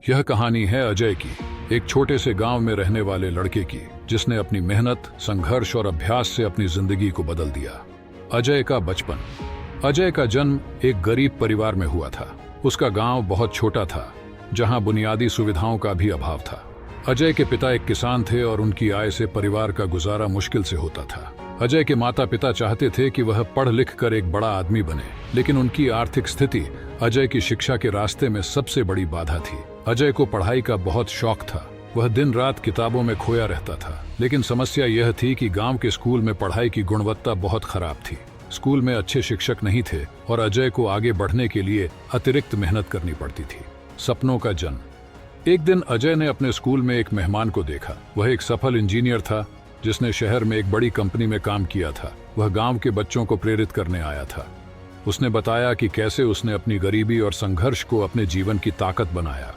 यह कहानी है अजय की, एक छोटे से गांव में रहने वाले लड़के की, जिसने अपनी मेहनत, संघर्ष और अभ्यास से अपनी जिंदगी को बदल दिया। अजय का बचपन। अजय का जन्म एक गरीब परिवार में हुआ था। उसका गांव बहुत छोटा था, जहां बुनियादी सुविधाओं का भी अभाव था। अजय के पिता एक किसान थे और उनकी आय से परिवार का गुजारा मुश्किल से होता था। अजय के माता पिता चाहते थे कि वह पढ़ लिख कर एक बड़ा आदमी बने, लेकिन उनकी आर्थिक स्थिति अजय की शिक्षा के रास्ते में सबसे बड़ी बाधा थी। अजय को पढ़ाई का बहुत शौक था। वह दिन रात किताबों में खोया रहता था, लेकिन समस्या यह थी कि गांव के स्कूल में पढ़ाई की गुणवत्ता बहुत खराब थी। स्कूल में अच्छे शिक्षक नहीं थे और अजय को आगे बढ़ने के लिए अतिरिक्त मेहनत करनी पड़ती थी। सपनों का जन्म। एक दिन अजय ने अपने स्कूल में एक मेहमान को देखा। वह एक सफल इंजीनियर था, जिसने शहर में एक बड़ी कंपनी में काम किया था। वह गांव के बच्चों को प्रेरित करने आया था। उसने बताया कि कैसे उसने अपनी गरीबी और संघर्ष को अपने जीवन की ताकत बनाया।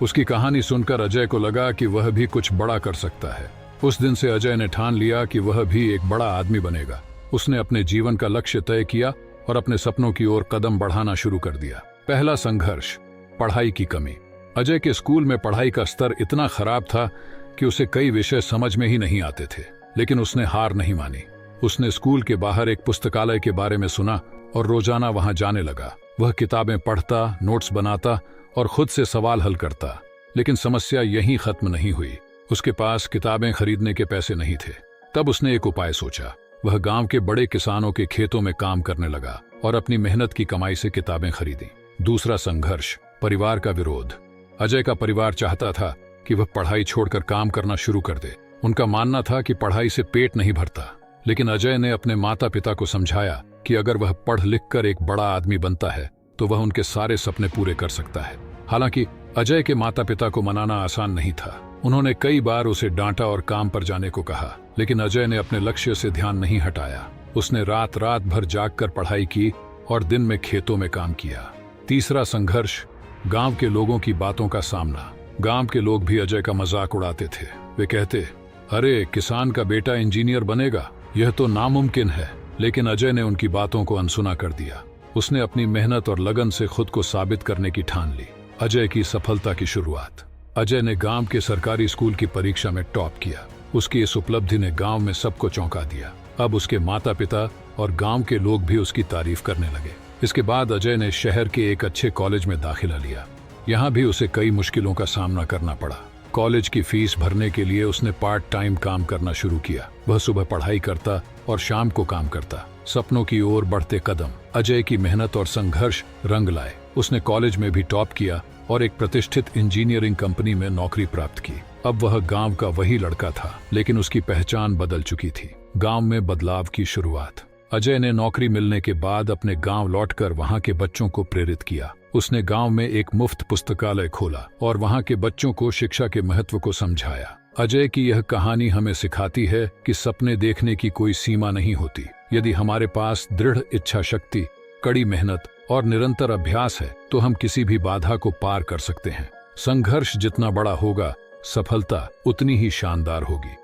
उसकी कहानी सुनकर अजय को लगा कि वह भी कुछ बड़ा कर सकता है। उस दिन से अजय ने ठान लिया कि वह भी एक बड़ा आदमी बनेगा। उसने अपने जीवन का लक्ष्य तय किया और अपने सपनों की ओर कदम बढ़ाना शुरू कर दिया। पहला संघर्ष, पढ़ाई की कमी। अजय के स्कूल में पढ़ाई का स्तर इतना खराब था कि उसे कई विषय समझ में ही नहीं आते थे, लेकिन उसने हार नहीं मानी। उसने स्कूल के बाहर एक पुस्तकालय के बारे में सुना और रोजाना वहां जाने लगा। वह किताबें पढ़ता, नोट्स बनाता और खुद से सवाल हल करता। लेकिन समस्या यहीं खत्म नहीं हुई। उसके पास किताबें खरीदने के पैसे नहीं थे। तब उसने एक उपाय सोचा। वह गांव के बड़े किसानों के खेतों में काम करने लगा और अपनी मेहनत की कमाई से किताबें खरीदी। दूसरा संघर्ष, परिवार का विरोध। अजय का परिवार चाहता था कि वह पढ़ाई छोड़कर काम करना शुरू कर दे। उनका मानना था कि पढ़ाई से पेट नहीं भरता। लेकिन अजय ने अपने माता पिता को समझाया कि अगर वह पढ़ लिख कर एक बड़ा आदमी बनता है तो वह उनके सारे सपने पूरे कर सकता है। हालांकि अजय के माता पिता को मनाना आसान नहीं था। उन्होंने कई बार उसे डांटा और काम पर जाने को कहा, लेकिन अजय ने अपने लक्ष्य से ध्यान नहीं हटाया। उसने रात रात भर जागकर पढ़ाई की और दिन में खेतों में काम किया। तीसरा संघर्ष, गांव के लोगों की बातों का सामना। गांव के लोग भी अजय का मजाक उड़ाते थे। वे कहते, अरे किसान का बेटा इंजीनियर बनेगा, यह तो नामुमकिन है। लेकिन अजय ने उनकी बातों को अनसुना कर दिया। उसने अपनी मेहनत और लगन से खुद को साबित करने की ठान ली। अजय की सफलता की शुरुआत। अजय ने गांव के सरकारी स्कूल की परीक्षा में टॉप किया। उसकी इस उपलब्धि ने गांव में सबको चौंका दिया। अब उसके माता पिता और गांव के लोग भी उसकी तारीफ करने लगे। इसके बाद अजय ने शहर के एक अच्छे कॉलेज में दाखिला लिया। यहाँ भी उसे कई मुश्किलों का सामना करना पड़ा। कॉलेज की फीस भरने के लिए उसने पार्ट टाइम काम करना शुरू किया। वह सुबह पढ़ाई करता और शाम को काम करता। सपनों की ओर बढ़ते कदम। अजय की मेहनत और संघर्ष रंग लाए। उसने कॉलेज में भी टॉप किया और एक प्रतिष्ठित इंजीनियरिंग कंपनी में नौकरी प्राप्त की। अब वह गांव का वही लड़का था, लेकिन उसकी पहचान बदल चुकी थी। गांव में बदलाव की शुरुआत। अजय ने नौकरी मिलने के बाद अपने गांव लौटकर वहां के बच्चों को प्रेरित किया। उसने गांव में एक मुफ्त पुस्तकालय खोला और वहां के बच्चों को शिक्षा के महत्व को समझाया। अजय की यह कहानी हमें सिखाती है कि सपने देखने की कोई सीमा नहीं होती। यदि हमारे पास दृढ़ इच्छा शक्ति, कड़ी मेहनत और निरंतर अभ्यास है तो हम किसी भी बाधा को पार कर सकते हैं। संघर्ष जितना बड़ा होगा, सफलता उतनी ही शानदार होगी।